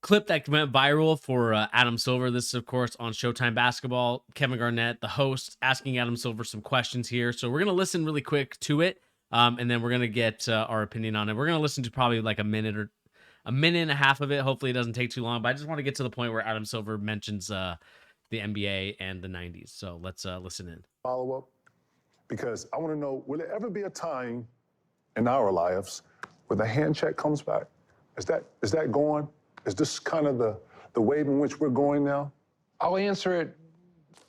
clip that went viral for Adam Silver. This is, of course, on Showtime Basketball. Kevin Garnett, the host, asking Adam Silver some questions here. So we're going to listen really quick to it, and then we're going to get our opinion on it. We're going to listen to probably like a minute and a half of it. Hopefully it doesn't take too long, but I just want to get to the point where Adam Silver mentions the NBA and the 90s. So let's listen in. Follow up, because I want to know, will there ever be a time in our lives where the hand check comes back? Is that going? Is this kind of the wave in which we're going now? I'll answer it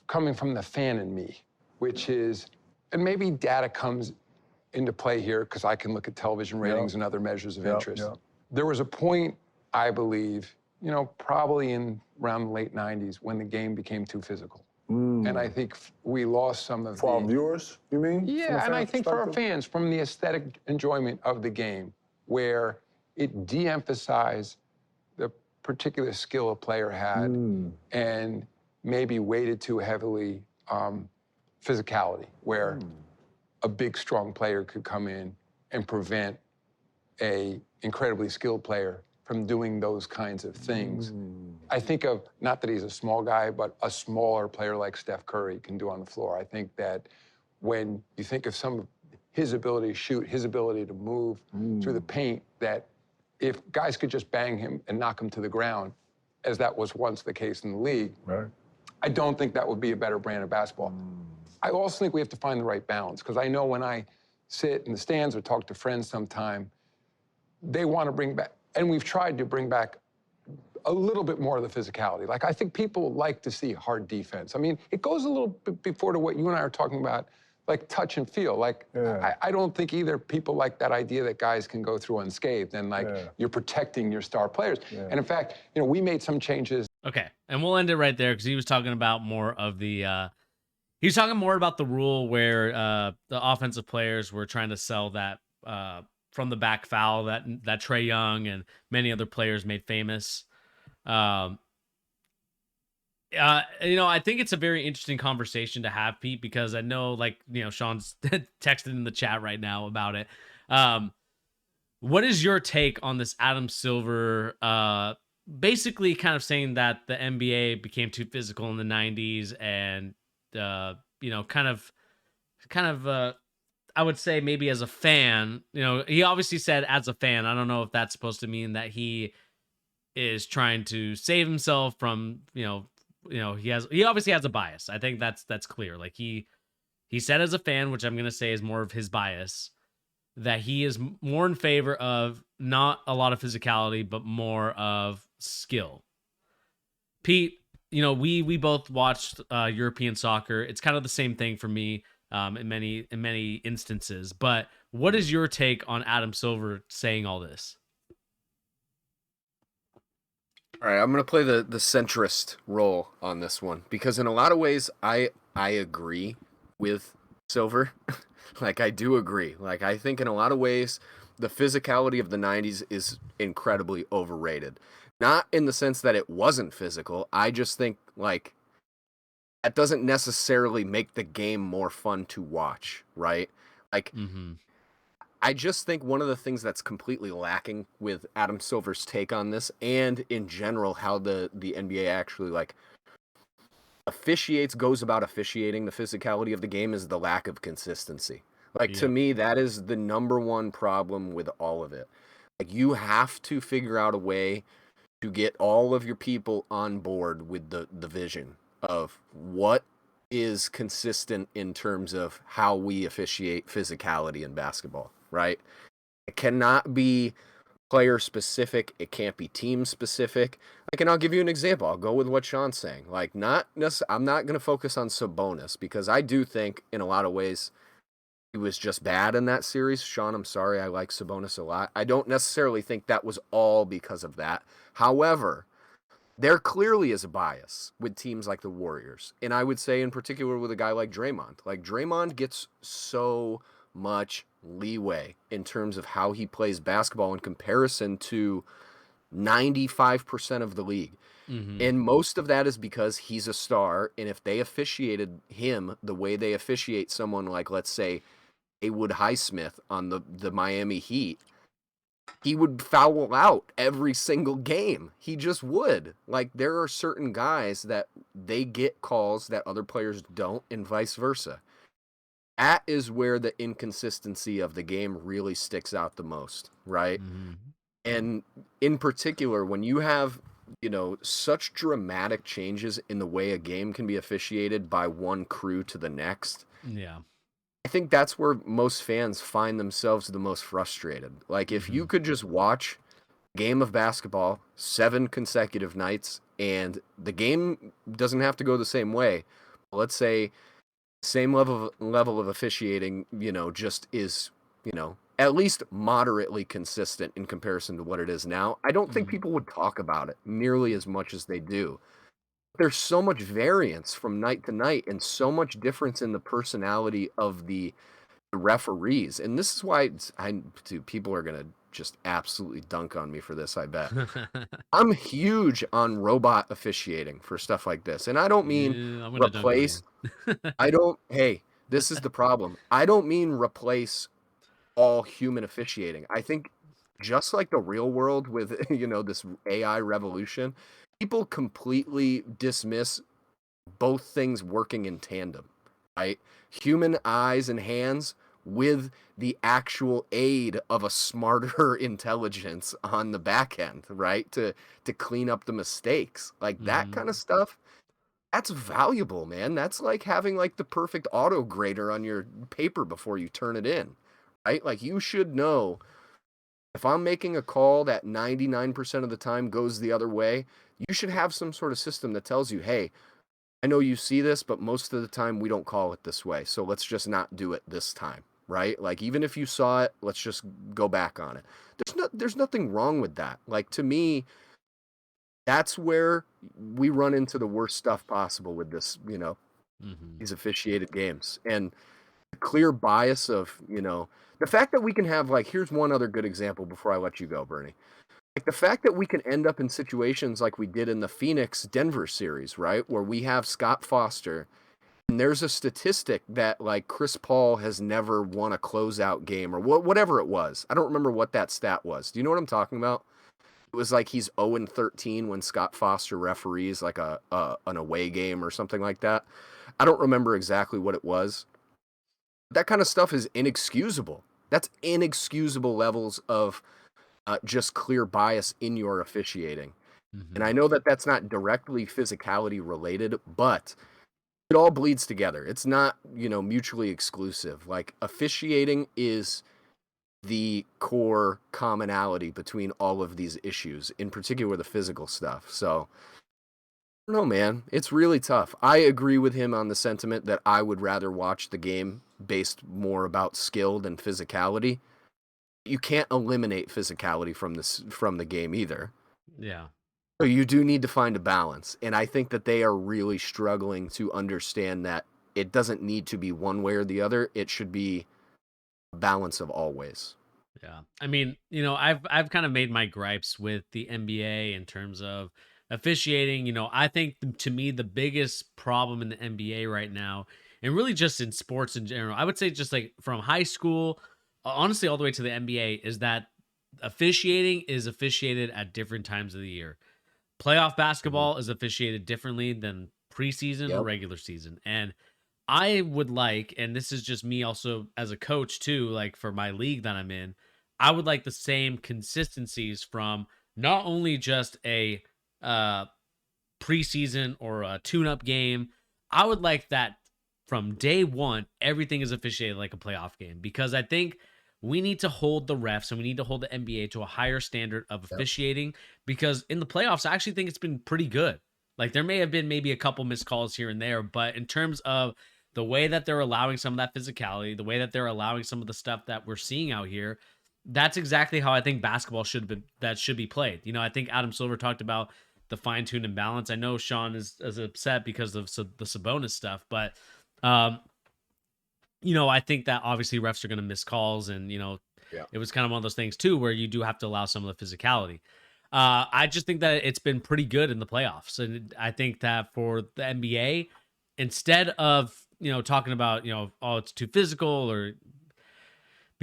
coming from the fan in me, which is, and maybe data comes into play here because I can look at television ratings and other measures of interest. There was a point, I believe, probably in around the late 90s when the game became too physical. And I think we lost some of For our viewers, you mean? Yeah, and I think for our fans, from the aesthetic enjoyment of the game, where it de-emphasized the particular skill a player had and maybe weighted too heavily physicality, where a big, strong player could come in and prevent a incredibly skilled player from doing those kinds of things. I think of, not that he's a small guy, but a smaller player like Steph Curry can do on the floor. I think that when you think of some of his ability to shoot, his ability to move through the paint, that if guys could just bang him and knock him to the ground, as that was once the case in the league, I don't think that would be a better brand of basketball. I also think we have to find the right balance, because I know when I sit in the stands or talk to friends sometime, they want to bring back, and we've tried to bring back a little bit more of the physicality. Like, I think people like to see hard defense. I mean, it goes a little bit before to what you and I are talking about, like touch and feel. Like, I don't think either people like that idea that guys can go through unscathed and like you're protecting your star players. And in fact, we made some changes. Okay, and we'll end it right there because he was talking about more of the he was talking more about the rule where the offensive players were trying to sell that from the back foul that Trae Young and many other players made famous. I think it's a very interesting conversation to have, Pete, because I know, like, Sean's texted in the chat right now about it. What is your take on this Adam Silver basically kind of saying that the NBA became too physical in the 90s and, kind of, I would say maybe as a fan, he obviously said as a fan. I don't know if that's supposed to mean that he is trying to save himself from, he obviously has a bias. I think that's clear. Like he said as a fan, which I'm going to say is more of his bias, that he is more in favor of not a lot of physicality, but more of skill. Pete, we both watched European soccer. It's kind of the same thing for me in many instances. But what is your take on Adam Silver saying all this? All right, I'm going to play the centrist role on this one, because in a lot of ways, I agree with Silver. Like, I do agree. Like, I think in a lot of ways, the physicality of the 90s is incredibly overrated. Not in the sense that it wasn't physical. I just think, like, that doesn't necessarily make the game more fun to watch, right? Like, I just think one of the things that's completely lacking with Adam Silver's take on this, and in general how the NBA actually, like, goes about officiating the physicality of the game, is the lack of consistency. Like, to me, that is the number one problem with all of it. Like, you have to figure out a way to get all of your people on board with the vision of what is consistent in terms of how we officiate physicality in basketball, right? It cannot be player specific. It can't be team specific. Like, and I'll give you an example. I'll go with what Sean's saying. Like, I'm not going to focus on Sabonis, because I do think in a lot of ways he was just bad in that series. Sean, I'm sorry. I like Sabonis a lot. I don't necessarily think that was all because of that. However, there clearly is a bias with teams like the Warriors. And I would say in particular with a guy like Draymond. Like, Draymond gets so much leeway in terms of how he plays basketball in comparison to 95% of the league. And most of that is because he's a star. And if they officiated him the way they officiate someone like, let's say, Haywood Highsmith on the Miami Heat, he would foul out every single game. He just would. Like, there are certain guys that they get calls that other players don't, and vice versa. That is where the inconsistency of the game really sticks out the most, right? Mm-hmm. And in particular, when you have, such dramatic changes in the way a game can be officiated by one crew to the next, Yeah. I think that's where most fans find themselves the most frustrated. Like, if you could just watch a game of basketball 7 consecutive nights and the game doesn't have to go the same way. Let's say same level of officiating, just is, at least moderately consistent in comparison to what it is now. I don't think Mm-hmm. people would talk about it nearly as much as they do. There's so much variance from night to night and so much difference in the personality of the referees. And this is why dude, people are going to just absolutely dunk on me for this, I bet. I'm huge on robot officiating for stuff like this. And I don't mean Yeah, I'm gonna dunk on replace you. hey, this is the problem. I don't mean replace all human officiating. I think just like the real world with, this AI revolution, people completely dismiss both things working in tandem, right? Human eyes and hands with the actual aid of a smarter intelligence on the back end, right? To clean up the mistakes. Like that Mm-hmm. kind of stuff, that's valuable, man. That's like having like the perfect auto grader on your paper before you turn it in, right? Like you should know if I'm making a call that 99% of the time goes the other way, you should have some sort of system that tells you, hey, I know you see this, but most of the time we don't call it this way. So let's just not do it this time, right? Like even if you saw it, let's just go back on it. There's nothing wrong with that. Like to me, that's where we run into the worst stuff possible with this, Mm-hmm. these officiated games. And the clear bias of, the fact that we can have like here's one other good example before I let you go, Bernie. Like the fact that we can end up in situations like we did in the Phoenix Denver series, right? Where we have Scott Foster. And there's a statistic that like Chris Paul has never won a closeout game or whatever it was. I don't remember what that stat was. Do you know what I'm talking about? It was like he's 0-13 when Scott Foster referees like an away game or something like that. I don't remember exactly what it was. That kind of stuff is inexcusable. That's inexcusable levels of just clear bias in your officiating. And Mm-hmm. I know that that's not directly physicality related, but it all bleeds together. It's not, mutually exclusive. Like officiating is the core commonality between all of these issues, in particular the physical stuff. So, I don't know, man. It's really tough. I agree with him on the sentiment that I would rather watch the game based more about skill than physicality. You can't eliminate physicality from the game either. Yeah. So you do need to find a balance. And I think that they are really struggling to understand that it doesn't need to be one way or the other. It should be a balance of always. Yeah. I mean, I've kind of made my gripes with the NBA in terms of officiating. I think to me the biggest problem in the NBA right now, and really just in sports in general, I would say just like from high school, honestly all the way to the NBA, is that officiating is officiated at different times of the year. Playoff Mhm. basketball is officiated differently than preseason or Yep. regular season. And I would like, and this is just me also as a coach too, like for my league that I'm in, I would like the same consistencies from not only just a uh preseason or a tune-up game. I would like that from day one, everything is officiated like a playoff game, because I think we need to hold the refs and we need to hold the NBA to a higher standard of Yep. officiating, because in the playoffs, I actually think it's been pretty good. Like there may have been maybe a couple missed calls here and there, but in terms of the way that they're allowing some of that physicality, the way that they're allowing some of the stuff that we're seeing out here, that's exactly how I think basketball should be played. I think Adam Silver talked about the fine tune and balance. I know Sean is upset because of the Sabonis stuff, but um, I think that obviously refs are going to miss calls, and Yeah. it was kind of one of those things too where you do have to allow some of the physicality. I just think that it's been pretty good in the playoffs, and I think that for the NBA, instead of talking about oh it's too physical or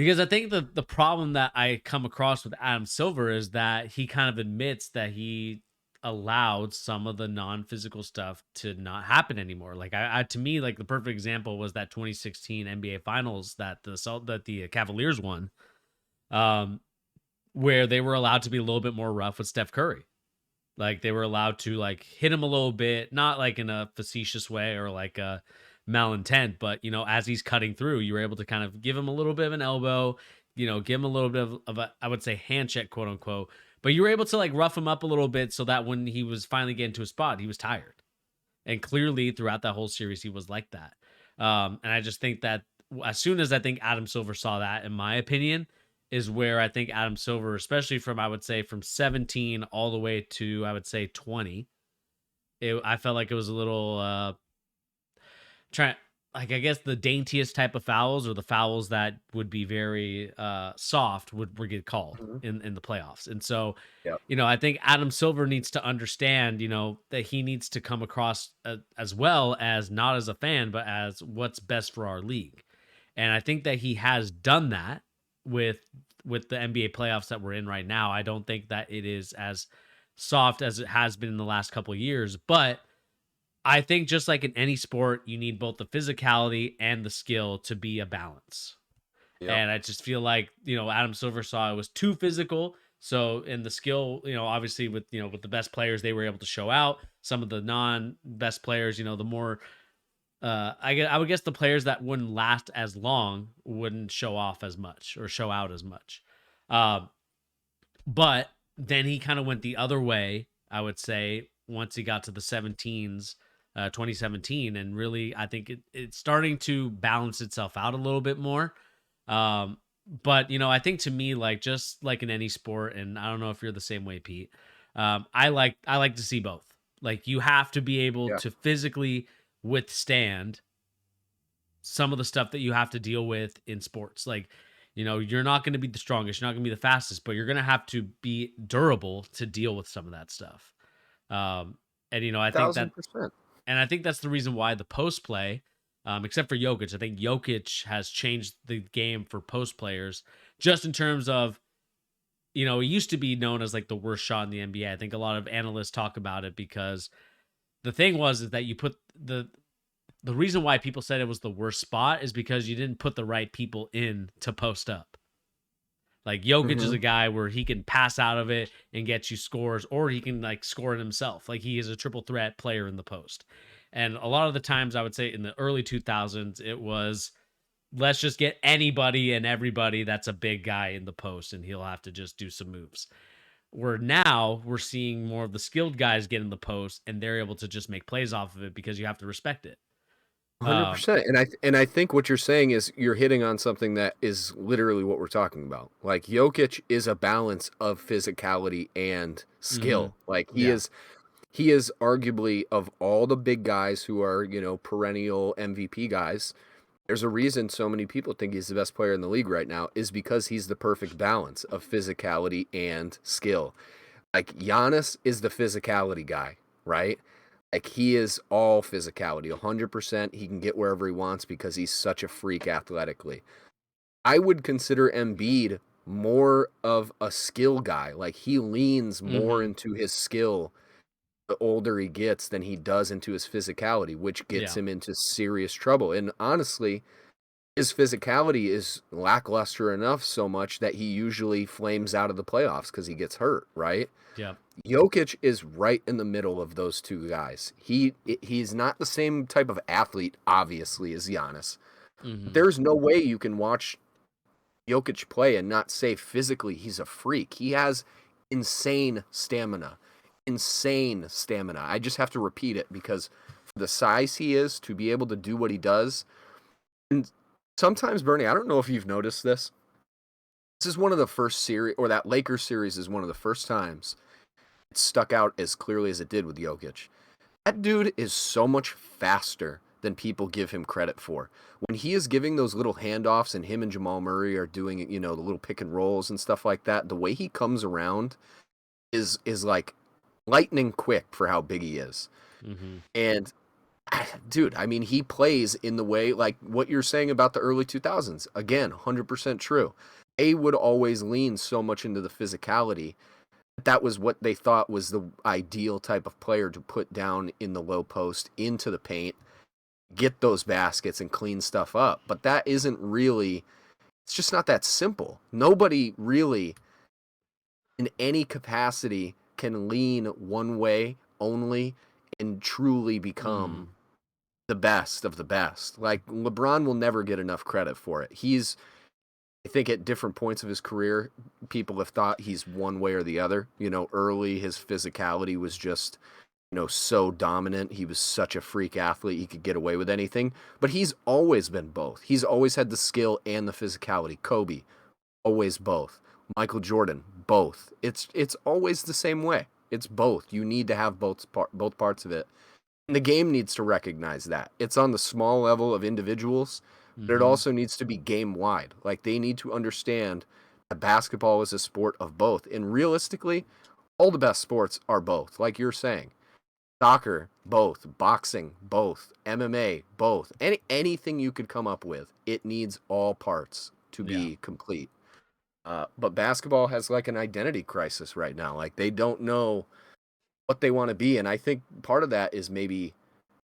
Because I think the problem that I come across with Adam Silver is that he kind of admits that he allowed some of the non-physical stuff to not happen anymore. Like I to me, like the perfect example was that 2016 NBA Finals that the Cavaliers won, um, where they were allowed to be a little bit more rough with Steph Curry. Like they were allowed to like hit him a little bit, not like in a facetious way or like a malintent, but as he's cutting through, you were able to kind of give him a little bit of an elbow, give him a little bit of a, I would say, hand check, quote unquote. But you were able to like rough him up a little bit so that when he was finally getting to a spot, he was tired. And clearly throughout that whole series, he was like that. And I just think that as soon as I think Adam Silver saw that, in my opinion, is where I think Adam Silver, especially from, I would say, from 17 all the way to, I would say, 20, I felt like it was a little trying, like, I guess the daintiest type of fouls, or the fouls that would be very soft, would get called Mhm. in the playoffs. And so, Yep. I think Adam Silver needs to understand, that he needs to come across as well as not as a fan, but as what's best for our league. And I think that he has done that with the NBA playoffs that we're in right now. I don't think that it is as soft as it has been in the last couple of years, but I think just like in any sport, you need both the physicality and the skill to be a balance. Yep. And I just feel like, Adam Silver saw it was too physical. So in the skill, obviously with, with the best players, they were able to show out. Some of the non-best players, the more I would guess the players that wouldn't last as long wouldn't show off as much or show out as much. Um, but then he kind of went the other way, I would say, once he got to the 17s, 2017, and really, I think it's starting to balance itself out a little bit more. But I think to me, like just like in any sport, and I don't know if you're the same way, Pete. I like to see both. Like you have to be able Yeah. to physically withstand some of the stuff that you have to deal with in sports. Like, you're not going to be the strongest, you're not going to be the fastest, but you're going to have to be durable to deal with some of that stuff. And I think that, 1000%. and I think that's the reason why the post play, except for Jokic, I think Jokic has changed the game for post players, just in terms of, he used to be known as like the worst shot in the NBA. I think a lot of analysts talk about it because the thing was is that you put the reason why people said it was the worst spot is because you didn't put the right people in to post up. Like Jokic is a guy where he can pass out of it and get you scores, or he can like score it himself. Like he is a triple threat player in the post. And a lot of the times I would say in the early 2000s, it was, let's just get anybody and everybody that's a big guy in the post and he'll have to just do some moves. Where now we're seeing more of the skilled guys get in the post and they're able to just make plays off of it because you have to respect it. 100%. And I think what you're saying is you're hitting on something that is literally what we're talking about. Like Jokic is a balance of physicality and skill. Like Yeah. he is arguably, of all the big guys who are, perennial MVP guys, there's a reason so many people think he's the best player in the league right now, is because he's the perfect balance of physicality and skill. Like Giannis is the physicality guy, right? Like he is all physicality, 100%. He can get wherever he wants because he's such a freak athletically. I would consider Embiid more of a skill guy. Like he leans more into his skill the older he gets than he does into his physicality, which gets Yeah. him into serious trouble. And honestly, his physicality is lackluster enough so much that he usually flames out of the playoffs because he gets hurt, right? Yeah. Jokic is right in the middle of those two guys. He's not the same type of athlete, obviously, as Giannis. There's no way you can watch Jokic play and not say physically he's a freak. He has insane stamina. Insane stamina. I just have to repeat it because for the size he is, to be able to do what he does. And sometimes, Bernie, I don't know if you've noticed this. This is one of the first series, or that Lakers series is one of the first times it stuck out as clearly as it did with Jokic. That dude is so much faster than people give him credit for. When he is giving those little handoffs and him and Jamal Murray are doing, the little pick and rolls and stuff like that, the way he comes around is like lightning quick for how big he is. And Dude, I mean, he plays in the way like what you're saying about the early 2000s. Again, 100% true. They would always lean so much into the physicality. That was what they thought was the ideal type of player to put down in the low post into the paint, get those baskets and clean stuff up. But that isn't really, it's just not that simple. Nobody really in any capacity can lean one way only and truly become the best of the best. Like LeBron will never get enough credit for it. I think at different points of his career, people have thought he's one way or the other. Early his physicality was just, so dominant. He was such a freak athlete. He could get away with anything, but he's always been both. He's always had the skill and the physicality. Kobe, always both. Michael Jordan, both. It's always the same way. It's both. You need to have both parts of it. And the game needs to recognize that. It's on the small level of individuals, but it also needs to be game wide. Like they need to understand that basketball is a sport of both. And realistically, all the best sports are both. Like you're saying, soccer, both. Boxing, both. MMA, both. Anything you could come up with, it needs all parts to be complete. But basketball has like an identity crisis right now. Like they don't know what they want to be. And I think part of that is maybe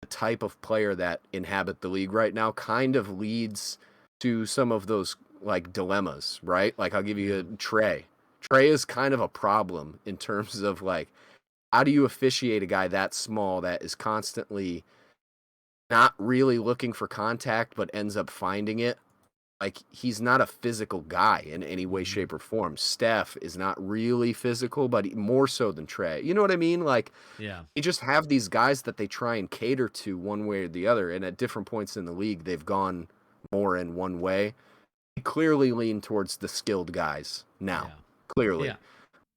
the type of player that inhabit the league right now kind of leads to some of those like dilemmas, right? Like I'll give you a Trey. Trey is kind of a problem in terms of like, how do you officiate a guy that small that is constantly not really looking for contact, but ends up finding it? Like he's not a physical guy in any way, shape, or form. Steph is not really physical, but more so than Trey. You know what I mean? Like, you just have these guys that they try and cater to one way or the other, and at different points in the league, they've gone more in one way. They clearly lean towards the skilled guys now, clearly.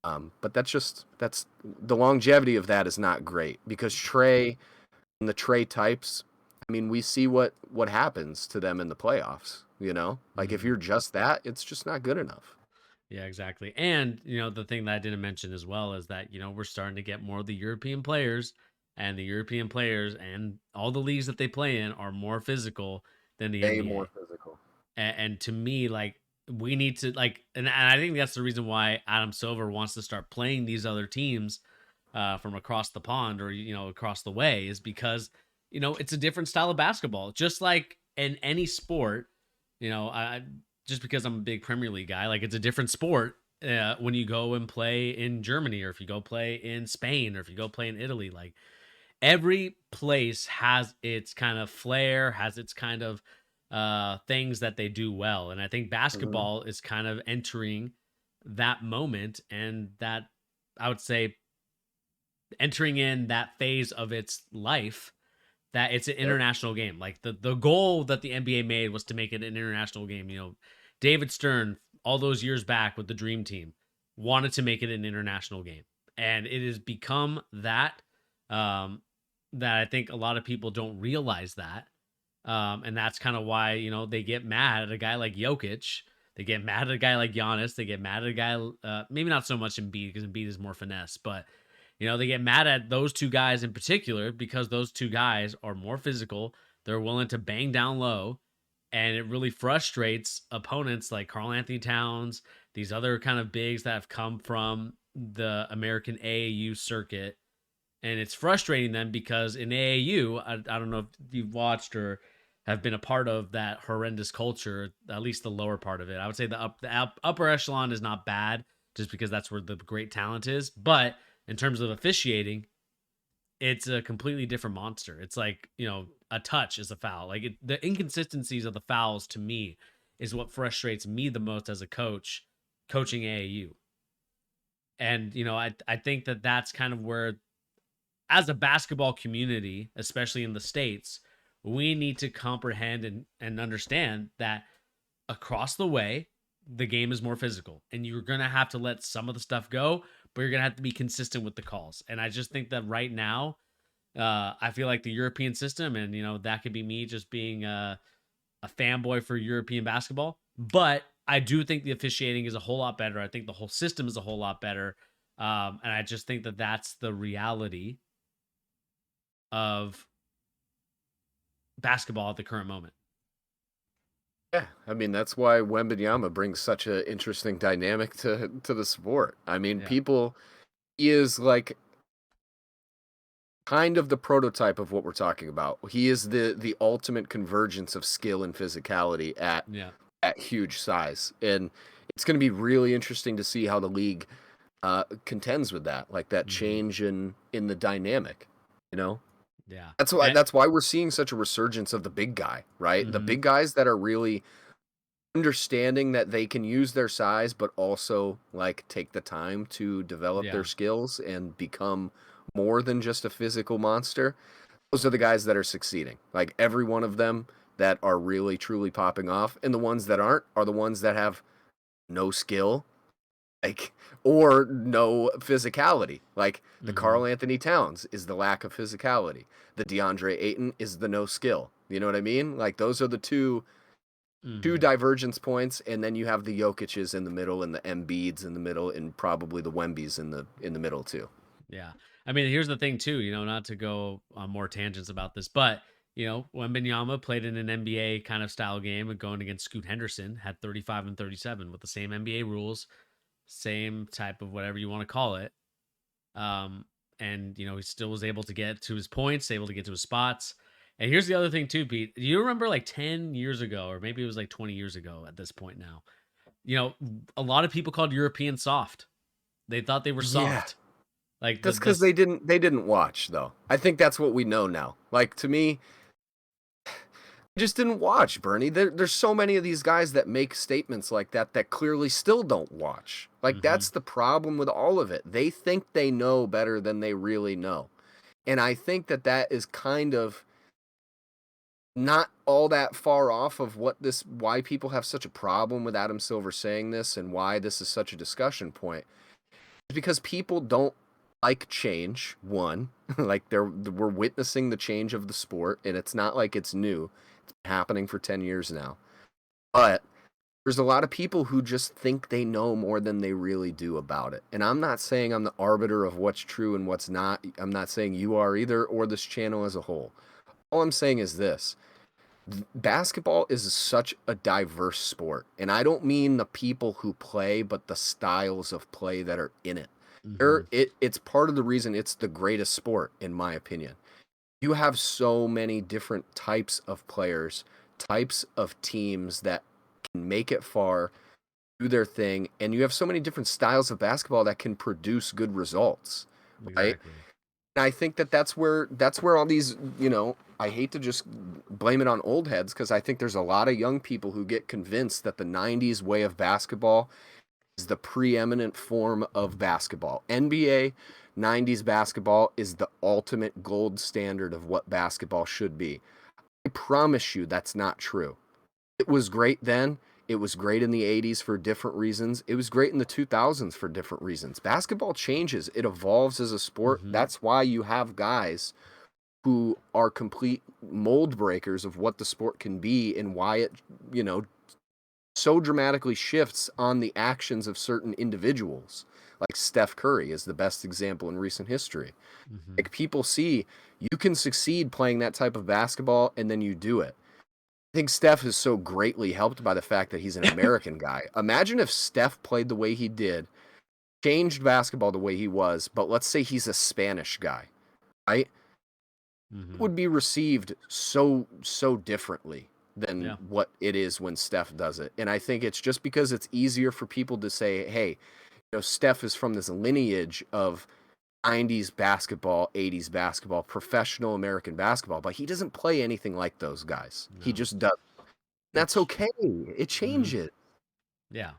But that's the longevity of that is not great because Trey and the Trey types. I mean, we see what happens to them in the playoffs. Like if you're just that, it's just not good enough. Yeah, exactly. And, the thing that I didn't mention as well is that, we're starting to get more of the European players, and the European players and all the leagues that they play in are more physical than the Way NBA. more physical. And to me, like, we need to, like, and I think that's the reason why Adam Silver wants to start playing these other teams from across the pond or, across the way is because, it's a different style of basketball. Just like in any sport, I just because I'm a big Premier League guy, like it's a different sport when you go and play in Germany or if you go play in Spain or if you go play in Italy. Like every place has its kind of flair, has its kind of things that they do well. And I think basketball is kind of entering that moment and that I would say entering in that phase of its life that it's an international game. Like the goal that the NBA made was to make it an international game. David Stern, all those years back with the Dream Team, wanted to make it an international game. And it has become that that I think a lot of people don't realize that. And that's kind of why, they get mad at a guy like Jokic. They get mad at a guy like Giannis. They get mad at a guy, maybe not so much Embiid because Embiid is more finesse, but they get mad at those two guys in particular because those two guys are more physical. They're willing to bang down low, and it really frustrates opponents like Karl Anthony Towns, these other kind of bigs that have come from the American AAU circuit. And it's frustrating them because in AAU, I don't know if you've watched or have been a part of that horrendous culture, at least the lower part of it. I would say the upper echelon is not bad just because that's where the great talent is. But in terms of officiating, it's a completely different monster. It's like, a touch is a foul. Like the inconsistencies of the fouls to me is what frustrates me the most as a coach coaching AAU. And, I think that that's kind of where, as a basketball community, especially in the States, we need to comprehend and understand that across the way, the game is more physical and you're going to have to let some of the stuff go, but you're going to have to be consistent with the calls. And I just think that right now, I feel like the European system, and, that could be me just being a fanboy for European basketball, but I do think the officiating is a whole lot better. I think the whole system is a whole lot better. And I just think that that's the reality of basketball at the current moment. Yeah, I mean that's why Wembanyama brings such an interesting dynamic to the sport. I mean, Yeah. people he is like kind of the prototype of what we're talking about. He is the ultimate convergence of skill and physicality Yeah. at huge size, and it's going to be really interesting to see how the league contends with that, like that Hmm. change in the dynamic. You know, Yeah. And, that's why we're seeing such a resurgence of the big guy, right? The mhm. big guys that are really understanding that they can use their size, but also like take the time to develop their Yeah. skills and become more than just a physical monster. Those are the guys that are succeeding. Like every one of them that are really truly popping off, and the ones that aren't are the ones that have no skill, like or no physicality. Like the Hmm. Carl Anthony Towns is the lack of physicality. The DeAndre Ayton is the no skill. You know what I mean? Like those are the two Hmm. divergence points, and then you have the Jokic's in the middle and the Embiid's in the middle, and probably the Wemby's in the middle too. Yeah. I mean, here's the thing too, not to go on more tangents about this, but when Benyama played in an NBA kind of style game and going against Scoot Henderson, had 35 and 37 with the same NBA rules, same type of whatever you want to call it. Um, and he still was able to get to his points, able to get to his spots. And here's the other thing too, Pete. Do you remember like 10 years ago, or maybe it was like 20 years ago at this point now? A lot of people called European soft. They thought they were Yeah, soft. Like that's because they didn't watch though. I think that's what we know now. Like to me, I just didn't watch, Bernie. There's so many of these guys that make statements like that that clearly still don't watch. Like hmm that's the problem with all of it. They think they know better than they really know. And I think that that is kind of not all that far off of why people have such a problem with Adam Silver saying this and why this is such a discussion point. It's because people don't like change, one. Like we're witnessing the change of the sport, and it's not like it's new. It's been happening for 10 years now. But there's a lot of people who just think they know more than they really do about it. And I'm not saying I'm the arbiter of what's true and what's not. I'm not saying you are either, or this channel as a whole. All I'm saying is this: basketball is such a diverse sport, and I don't mean the people who play, but the styles of play that are in it. hmm It's part of the reason it's the greatest sport, in my opinion. You have so many different types of players, types of teams that can make it far, do their thing, and you have so many different styles of basketball that can produce good results, right? Exactly. And I think that that's where all these, I hate to just blame it on old heads because I think there's a lot of young people who get convinced that the 90s way of basketball is the preeminent form of basketball. NBA 90s basketball is the ultimate gold standard of what basketball should be. I promise you that's not true. It was great then. It was great in the 80s for different reasons. It was great in the 2000s for different reasons. Basketball changes, it evolves as a sport. hmm That's why you have guys who are complete mold breakers of what the sport can be and why it, you know, so dramatically shifts on the actions of certain individuals. Like Steph Curry is the best example in recent history. hmm Like people see you can succeed playing that type of basketball and then you do it. I think Steph is so greatly helped by the fact that he's an American guy. Imagine if Steph played the way he did, changed basketball the way he was, but let's say he's a Spanish guy, right? It hmm would be received so differently than Yeah. what it is when Steph does it. And I think it's just because it's easier for people to say, hey, Steph is from this lineage of 90s basketball, 80s basketball, professional American basketball, but he doesn't play anything like those guys. He No. just does. That's It's okay. It hmm changes. Yeah.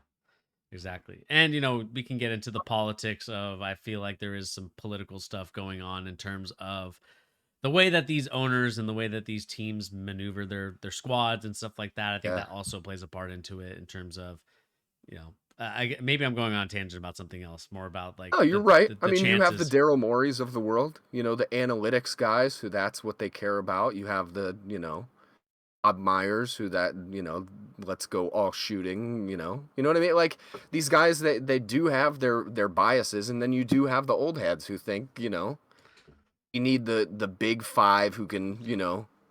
Exactly. And we can get into the politics of I feel like there is some political stuff going on in terms of the way that these owners and the way that these teams maneuver their squads and stuff like that. I think Yeah. that also plays a part into it in terms of, maybe I'm going on a tangent about something else, more about like Oh, you're the right. the, I the mean, you have the chances. Daryl Morey's of the world, the analytics guys who that's what they care about. You have the, Bob Myers who that, let's go all shooting, You know what I mean? Like these guys they do have their biases, and then you do have the old heads who think, you need the big five who can,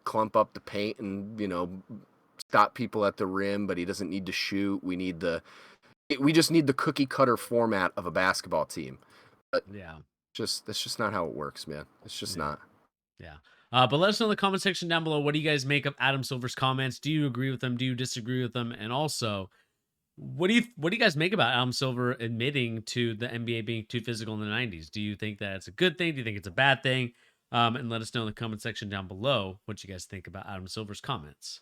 clump up the paint and, stop people at the rim, but he doesn't need to shoot. We just need the cookie cutter format of a basketball team. But Yeah. that's just not how it works, man. It's just not. Yeah. But let us know in the comment section down below. What do you guys make of Adam Silver's comments? Do you agree with them? Do you disagree with them? And also, what do you guys make about Adam Silver admitting to the NBA being too physical in the 90s? Do you think that it's a good thing? Do you think it's a bad thing? And let us know in the comment section down below what you guys think about Adam Silver's comments.